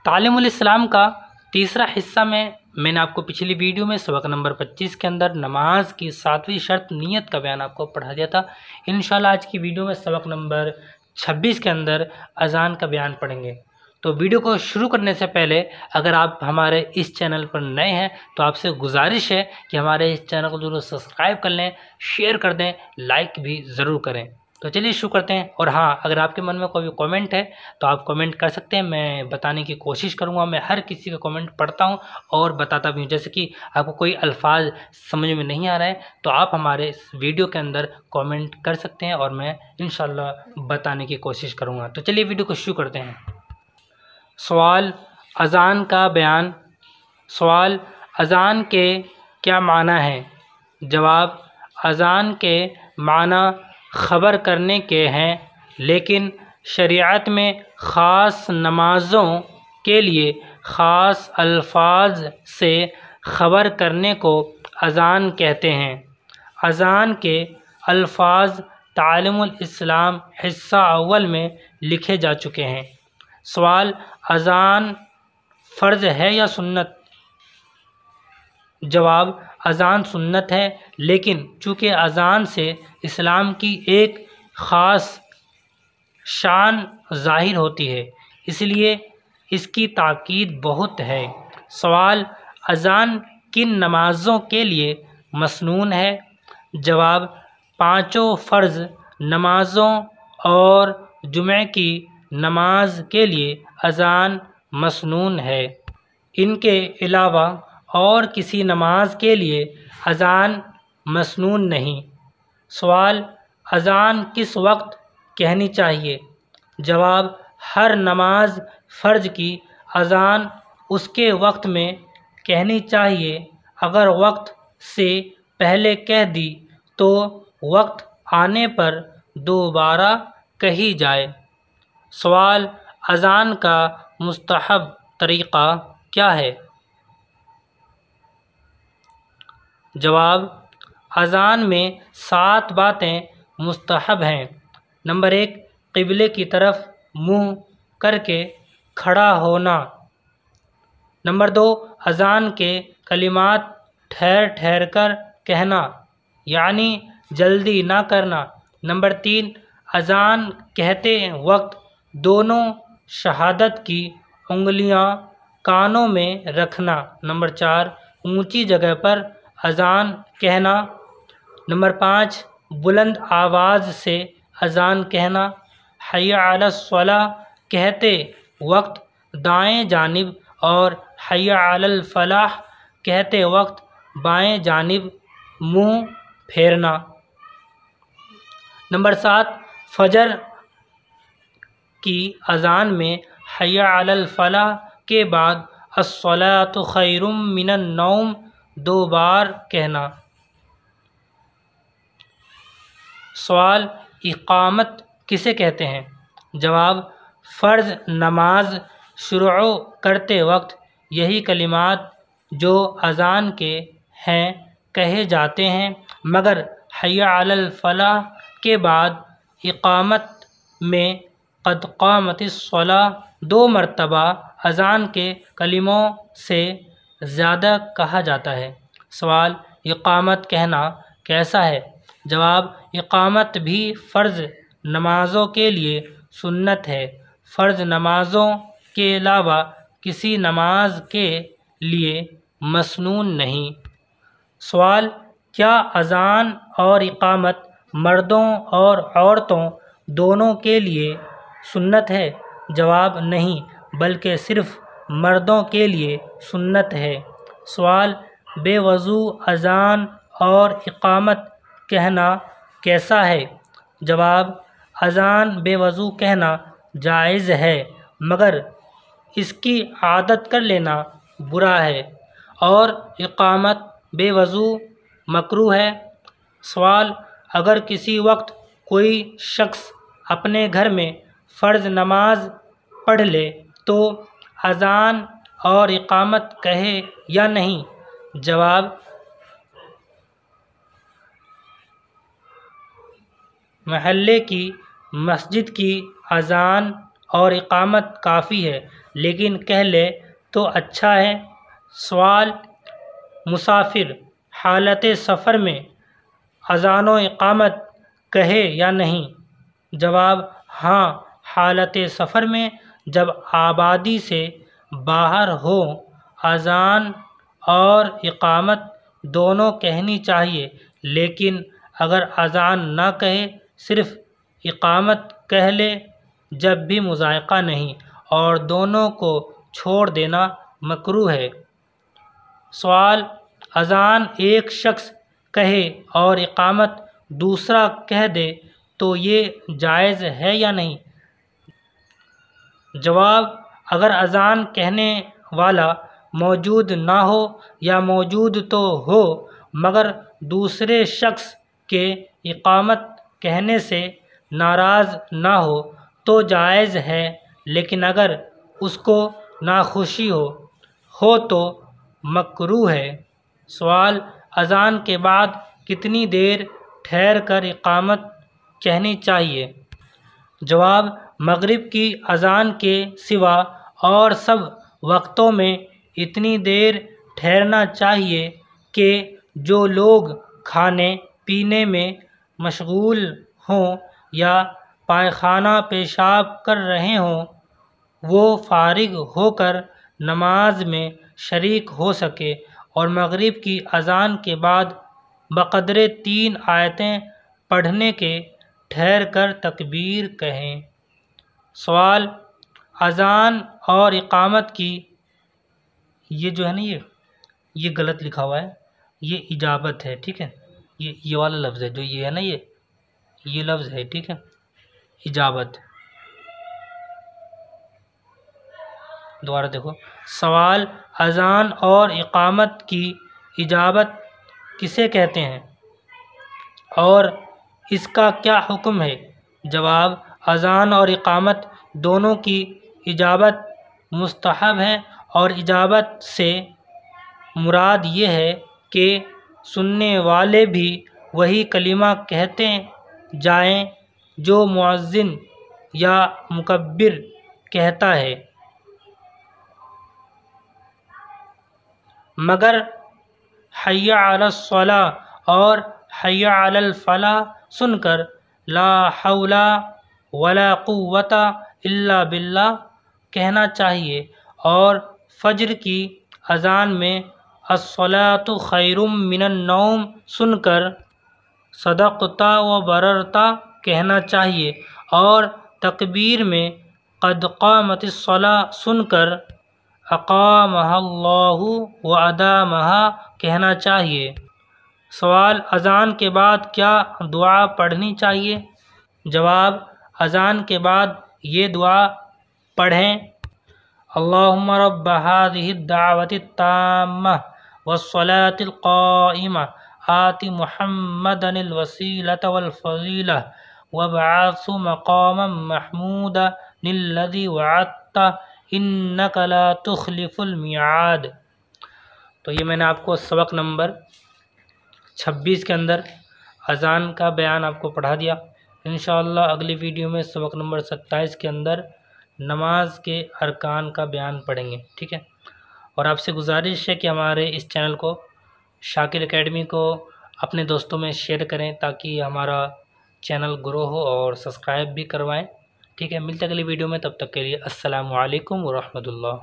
تعلیم الاسلام کا تیسرا حصہ میں نے آپ کو پچھلی ویڈیو میں سبق نمبر 25 کے اندر نماز کی 7ویں شرط نیت کا بیان آپ کو پڑھا دیا تھا۔ انشاءاللہ آج کی ویڈیو میں سبق نمبر 26 کے اندر اذان کا بیان پڑھیں گے۔ تو ویڈیو کو شروع کرنے سے پہلے اگر آپ ہمارے اس چینل پر نئے ہیں تو آپ سے گزارش ہے کہ ہمارے اس چینل کو ضرور سبسکرائب کر لیں، شیئر کر دیں، لائک بھی ضرور کریں۔ تو چلیے شروع کرتے ہیں۔ اور ہاں، اگر آپ کے من میں کوئی کامنٹ ہے تو آپ کامنٹ کر سکتے ہیں، میں بتانے کی کوشش کروں گا۔ میں ہر کسی کا کامنٹ پڑھتا ہوں اور بتاتا بھی ہوں۔ جیسے کہ آپ کو کوئی الفاظ سمجھ میں نہیں آ رہا ہے تو آپ ہمارے اس ویڈیو کے اندر کامنٹ کر سکتے ہیں اور میں انشاءاللہ بتانے کی کوشش کروں گا۔ تو چلیے ویڈیو کو شروع کرتے ہیں۔ سوال: اذان کا بیان۔ سوال: اذان کے کیا معنی ہیں؟ جواب: اذان کے معنی خبر کرنے کے ہیں، لیکن شریعت میں خاص نمازوں کے لیے خاص الفاظ سے خبر کرنے کو اذان کہتے ہیں۔ اذان کے الفاظ تعلیم الاسلام حصہ اول میں لکھے جا چکے ہیں۔ سوال: اذان فرض ہے یا سنت؟ جواب: اذان سنت ہے، لیکن چونکہ اذان سے اسلام کی ایک خاص شان ظاہر ہوتی ہے اس لیے اس کی تاکید بہت ہے۔ سوال: اذان کن نمازوں کے لیے مسنون ہے؟ جواب: پانچوں فرض نمازوں اور جمعہ کی نماز کے لیے اذان مسنون ہے۔ ان کے علاوہ اور کسی نماز کے لیے اذان مسنون نہیں۔ سوال: اذان کس وقت کہنی چاہیے؟ جواب: ہر نماز فرض کی اذان اس کے وقت میں کہنی چاہیے۔ اگر وقت سے پہلے کہہ دی تو وقت آنے پر دوبارہ کہی جائے۔ سوال: اذان کا مستحب طریقہ کیا ہے؟ جواب: اذان میں 7 باتیں مستحب ہیں۔ نمبر 1: قبلے کی طرف منہ کر کے کھڑا ہونا۔ نمبر 2: اذان کے کلمات ٹھہر ٹھہر کر کہنا، یعنی جلدی نہ کرنا۔ نمبر 3: اذان کہتے وقت دونوں شہادت کی انگلیاں کانوں میں رکھنا۔ نمبر 4: اونچی جگہ پر اذان کہنا۔ نمبر 5: بلند آواز سے اذان کہنا۔ حی علی الصلاۃ کہتے وقت دائیں جانب اور حی علی الفلاح کہتے وقت بائیں جانب منہ پھیرنا۔ نمبر 7: فجر کی اذان میں حی علی الفلاح کے بعد الصلاۃ خیر من النوم 2 بار کہنا۔ سوال: اقامت کسے کہتے ہیں؟ جواب: فرض نماز شروع کرتے وقت یہی کلمات جو اذان کے ہیں کہے جاتے ہیں، مگر حی علی الفلاح کے بعد اقامت میں قد قامت الصلاۃ 2 مرتبہ اذان کے کلموں سے زیادہ کہا جاتا ہے۔ سوال: اقامت کہنا کیسا ہے؟ جواب: اقامت بھی فرض نمازوں کے لیے سنت ہے، فرض نمازوں کے علاوہ کسی نماز کے لیے مسنون نہیں۔ سوال: کیا اذان اور اقامت مردوں اور عورتوں دونوں کے لیے سنت ہے؟ جواب: نہیں، بلکہ صرف مردوں کے لیے سنت ہے۔ سوال: بے وضو اذان اور اقامت کہنا کیسا ہے؟ جواب: اذان بے وضو کہنا جائز ہے، مگر اس کی عادت کر لینا برا ہے، اور اقامت بے وضو مکروہ ہے۔ سوال: اگر کسی وقت کوئی شخص اپنے گھر میں فرض نماز پڑھ لے تو اذان اور اقامت کہے یا نہیں؟ جواب: محلے کی مسجد کی اذان اور اقامت کافی ہے، لیکن کہہ لے تو اچھا ہے۔ سوال: مسافر حالت سفر میں اذان و اقامت کہے یا نہیں؟ جواب: ہاں، حالت سفر میں جب آبادی سے باہر ہو اذان اور اقامت دونوں کہنی چاہیے، لیکن اگر اذان نہ کہے، صرف اقامت کہہ لے، جب بھی مذائقہ نہیں، اور دونوں کو چھوڑ دینا مکروہ ہے۔ سوال: اذان ایک شخص کہے اور اقامت دوسرا کہہ دے تو یہ جائز ہے یا نہیں؟ جواب: اگر اذان کہنے والا موجود نہ ہو یا موجود تو ہو مگر دوسرے شخص کے اقامت کہنے سے ناراض نہ تو جائز ہے، لیکن اگر اس کو ناخوشی ہو تو مکروہ ہے۔ سوال: اذان کے بعد کتنی دیر ٹھہر کر اقامت کہنی چاہیے؟ جواب: مغرب کی اذان کے سوا اور سب وقتوں میں اتنی دیر ٹھہرنا چاہیے کہ جو لوگ کھانے پینے میں مشغول ہوں یا پائخانہ پیشاب کر رہے ہوں وہ فارغ ہو کر نماز میں شریک ہو سکے، اور مغرب کی اذان کے بعد بقدر 3 آیتیں پڑھنے کے ٹھہر کر تکبیر کہیں۔ سوال: اذان اور اقامت کی یہ جو ہے نا یہ غلط لکھا ہوا ہے، یہ اجابت ہے، ٹھیک ہے، یہ والا لفظ ہے جو یہ ہے نا یہ لفظ ہے، ٹھیک ہے، اجابت۔ دوبارہ دیکھو، سوال: اذان اور اقامت کی اجابت کسے کہتے ہیں اور اس کا کیا حکم ہے؟ جواب: اذان اور اقامت دونوں کی اجابت مستحب ہے، اور اجابت سے مراد یہ ہے کہ سننے والے بھی وہی کلمہ کہتے جائیں جو مؤذن یا مکبر کہتا ہے، مگر حی علی الصلاۃ اور حی علی الفلاح سن کر لا حول ولا قوۃ الا باللہ کہنا چاہیے، اور فجر کی اذان میں الصلاۃ خیر من النوم سن کر صدقت و بررت کہنا چاہیے، اور تکبیر میں قد قامت الصلاۃ سن کر اقامها اللہ و ادامها کہنا چاہیے۔ سوال: اذان کے بعد کیا دعا پڑھنی چاہیے؟ جواب: اذان کے بعد یہ دعا پڑھیں: اللہم رب هذه الدعوة التامة والصلاة القائمة آت محمدا الوسیلة والفضیلة وابعثه مقاما محمودا الذی وعدته انک لا تخلف الميعاد۔ تو یہ میں نے آپ کو سبق نمبر 26 کے اندر اذان کا بیان آپ کو پڑھا دیا۔ انشاءاللہ اگلی ویڈیو میں سبق نمبر 27 کے اندر نماز کے ارکان کا بیان پڑھیں گے، ٹھیک ہے۔ اور آپ سے گزارش ہے کہ ہمارے اس چینل کو شاکر اکیڈمی کو اپنے دوستوں میں شیئر کریں تاکہ ہمارا چینل گرو ہو، اور سبسکرائب بھی کروائیں، ٹھیک ہے۔ ملتے اگلی ویڈیو میں، تب تک کے لیے السلام علیکم ورحمۃ اللہ۔